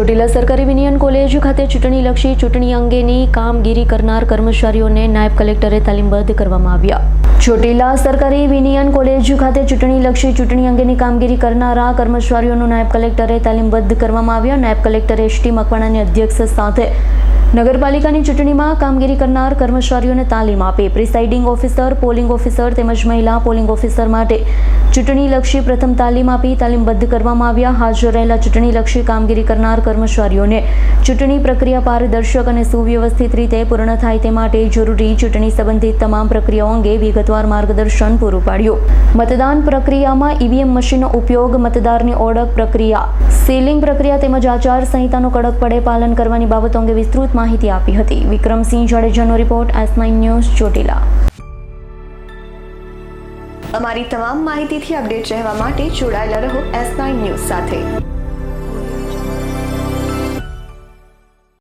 ચોટીલા સરકારી વિનયન કોલેજ ખાતે ચૂંટણીલક્ષી ચૂંટણી અંગેની કામગીરી કરનાર કર્મચારીઓને નાયબ કલેક્ટરે તાલીમબદ્ધ કરવામાં આવ્યા. ચોટીલા સરકારી વિનયન કોલેજ ખાતે ચૂંટણીલક્ષી ચૂંટણી અંગેની કામગીરી કરનારા કર્મચારીઓનું નાયબ કલેક્ટરે તાલીમબદ્ધ કરવામાં આવ્યા. નાયબ કલેક્ટરે એસ.ટી. મકવાણાની અધ્યક્ષ સાથે નગરપાલિકાની ચૂંટણીમાં કામગીરી કરનાર કર્મચારીઓને તાલીમ આપી. પ્રિસાઇડિંગ ઓફિસર, પોલિંગ ઓફિસર તેમજ મહિલા પોલિંગ ઓફિસર માટે ચૂંટણીલક્ષી પ્રથમ તાલીમ આપી તાલીમબદ્ધ કરવામાં આવ્યા. હાજર રહેલા ચૂંટણીલક્ષી કામગીરી કરનાર કર્મચારીઓને ચૂંટણી પ્રક્રિયા પારદર્શક અને સુવ્યવસ્થિત રીતે પૂર્ણ થાય તે માટે જરૂરી ચૂંટણી સંબંધિત તમામ પ્રક્રિયાઓ અંગે વિગતવાર માર્ગદર્શન પૂરું પાડ્યું. મતદાન પ્રક્રિયામાં ઈવીએમ મશીનનો ઉપયોગ, મતદારની ઓળખ પ્રક્રિયા, સીલિંગ પ્રક્રિયા તેમજ આચાર સંહિતાનું કડકપણે પાલન કરવાની બાબતો અંગે વિસ્તૃત માહિતી આપી હતી. વિક્રમસિંહ જાડેજાનો રિપોર્ટ, S9 ન્યૂઝ, ચોટીલા. અમારી તમામ માહિતીથી અપડેટ રહેવા માટે જોડાયેલા રહો S9 ન્યૂઝ સાથે.